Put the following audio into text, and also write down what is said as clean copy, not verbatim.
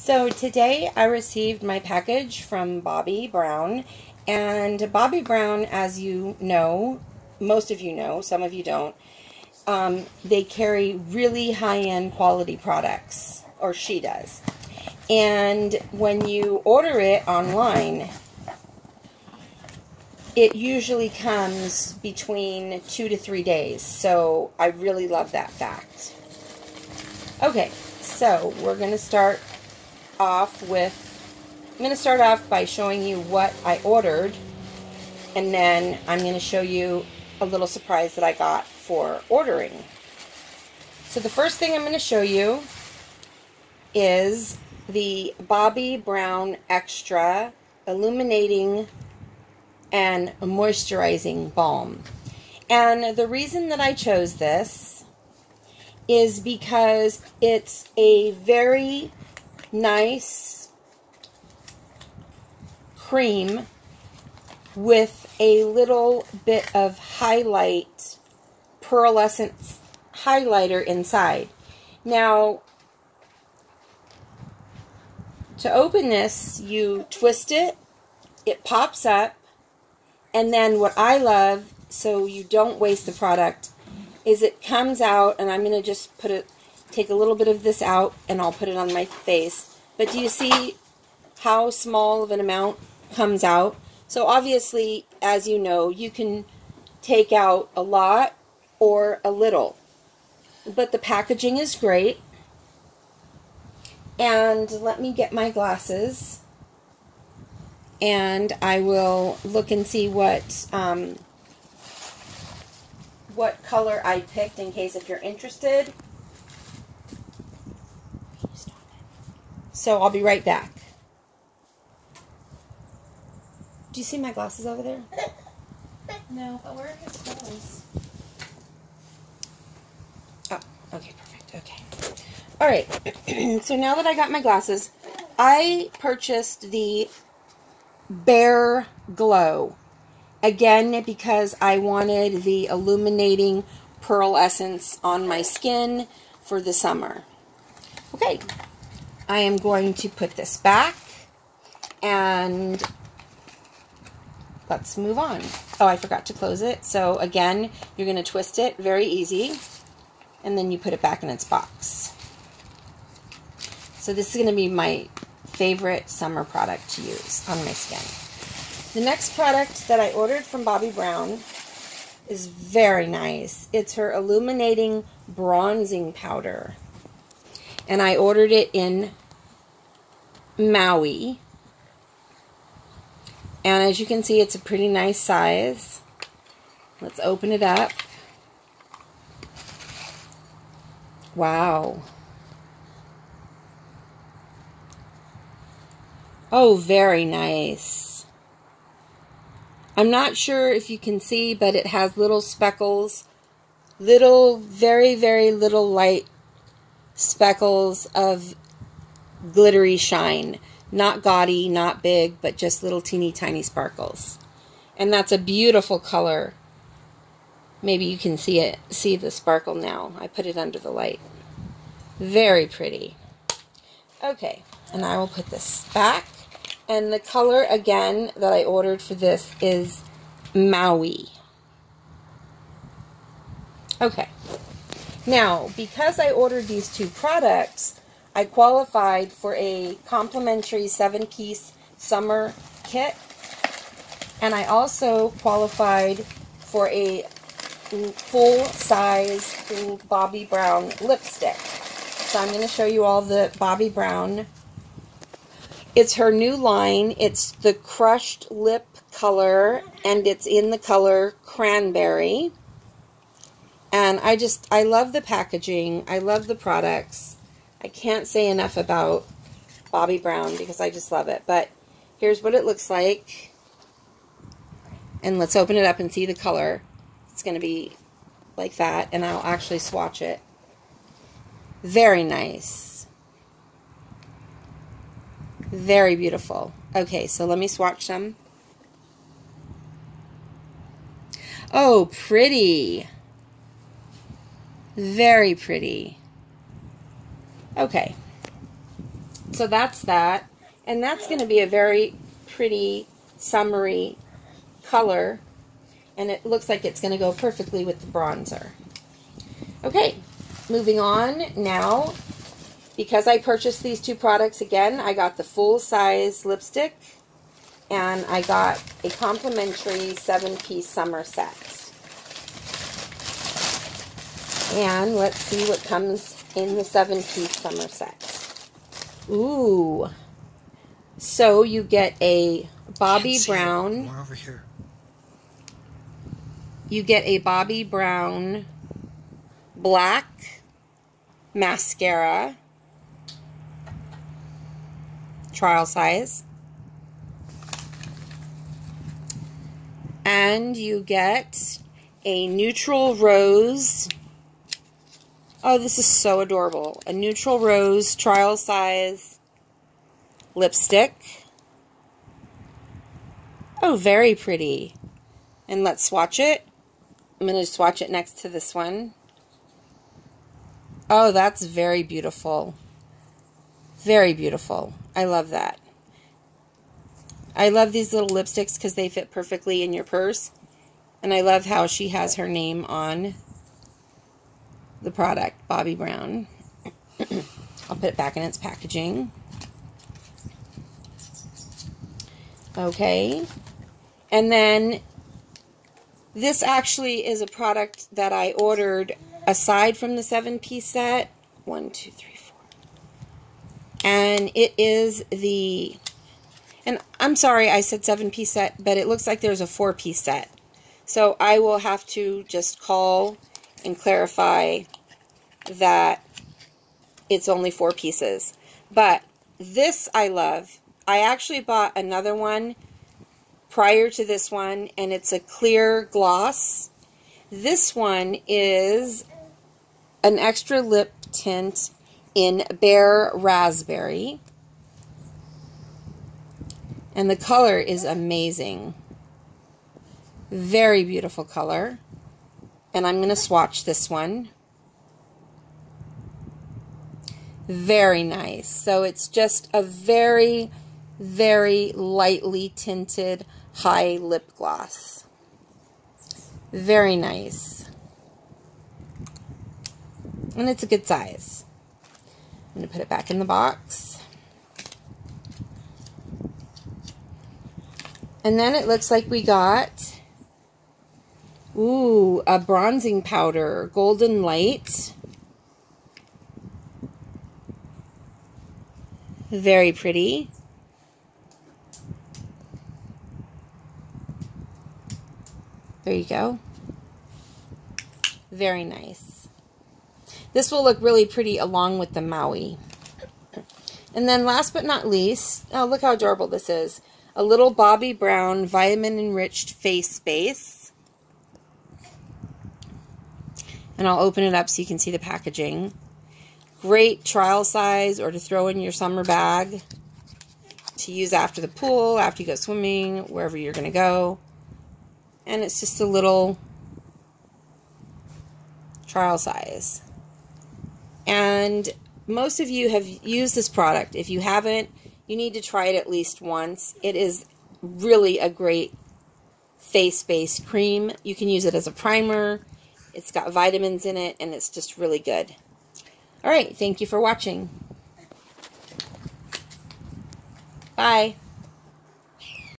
So today I received my package from Bobbi Brown, and Bobbi Brown, as you know, most of you know, some of you don't, they carry really high-end quality products, or she does. And when you order it online, it usually comes between 2 to 3 days, so I really love that fact. Okay, so we're going to start off by showing you what I ordered, and then I'm going to show you a little surprise that I got for ordering. So the first thing I'm going to show you is the Bobbi Brown Extra Illuminating and Moisturizing Balm. And the reason that I chose this is because it's a very nice cream with a little bit of highlight, pearlescent highlighter inside. Now, to open this, you twist it, it pops up, and then what I love, so you don't waste the product, is it comes out, and I'm going to just take a little bit of this out, and I'll put it on my face. But do you see how small of an amount comes out? So obviously, as you know, you can take out a lot or a little. But the packaging is great. And let me get my glasses, and I will look and see what color I picked, in case if you're interested. So I'll be right back. Do you see my glasses over there? No, but where are his clothes? Oh, okay, perfect. Okay. All right. So now that I got my glasses, I purchased the Bare Glow. Again, because I wanted the illuminating pearl essence on my skin for the summer. Okay. I am going to put this back, and let's move on. Oh, I forgot to close it. So again, you're going to twist it, very easy, and then you put it back in its box. So this is going to be my favorite summer product to use on my skin. The next product that I ordered from Bobbi Brown is very nice. It's her Illuminating Bronzing Powder. And I ordered it in Maui. And as you can see, it's a pretty nice size. Let's open it up. Wow. Oh, very nice. I'm not sure if you can see, but it has little speckles. Little, very, very little light speckles of glittery shine. Not gaudy, not big, but just little teeny tiny sparkles. And that's a beautiful color. Maybe you can see the sparkle now. I put it under the light. Very pretty. Okay, and I will put this back. And the color, again, that I ordered for this is Maui. Okay. Now, because I ordered these two products, I qualified for a complimentary 7-piece summer kit. And I also qualified for a full-size Bobbi Brown lipstick. So I'm going to show you all the Bobbi Brown. It's her new line. It's the Crushed Lip color, and it's in the color Cranberry. And I love the packaging. I love the products. I can't say enough about Bobbi Brown because I just love it. But here's what it looks like. And let's open it up and see the color. It's going to be like that, and I'll actually swatch it. Very nice. Very beautiful. Okay, so let me swatch some. Oh, pretty. Very pretty. Okay. So that's that. And that's going to be a very pretty summery color. And it looks like it's going to go perfectly with the bronzer. Okay, moving on now. Because I purchased these two products again, I got the full-size lipstick. And I got a complimentary 7-piece summer set. And let's see what comes in the 7-piece summer set. Ooh. So you get a Bobbi Brown. More over here. You get a Bobbi Brown black mascara. Trial size. And you get a neutral rose. Oh, this is so adorable. A neutral rose trial size lipstick. Oh, very pretty. And let's swatch it. I'm going to swatch it next to this one. Oh, that's very beautiful. Very beautiful. I love that. I love these little lipsticks because they fit perfectly in your purse. And I love how she has her name on the product, Bobbi Brown. I'll put it back in its packaging. Okay. And then this actually is a product that I ordered aside from the 7-piece set. 1, 2, 3, 4. And it is the... And I'm sorry I said 7-piece set, but it looks like there's a 4-piece set. So I will have to just call and clarify that it's only 4 pieces. But this I love. I actually bought another one prior to this one, and it's a clear gloss. This one is an extra lip tint in Bare Raspberry. And the color is amazing. Very beautiful color. And I'm going to swatch this one. Very nice. So it's just a very, very lightly tinted high lip gloss. Very nice. And it's a good size. I'm going to put it back in the box. And then it looks like we got, ooh, a bronzing powder, Golden Light. Very pretty. There you go. Very nice. This will look really pretty along with the Maui. And then last but not least, oh, look how adorable this is. A little Bobbi Brown vitamin-enriched face base. And I'll open it up so you can see the packaging. Great trial size or to throw in your summer bag. To use after the pool, after you go swimming, wherever you're going to go. And it's just a little trial size. And most of you have used this product. If you haven't, you need to try it at least once. It is really a great face-based cream. You can use it as a primer. It's got vitamins in it, and it's just really good. All right, thank you for watching. Bye.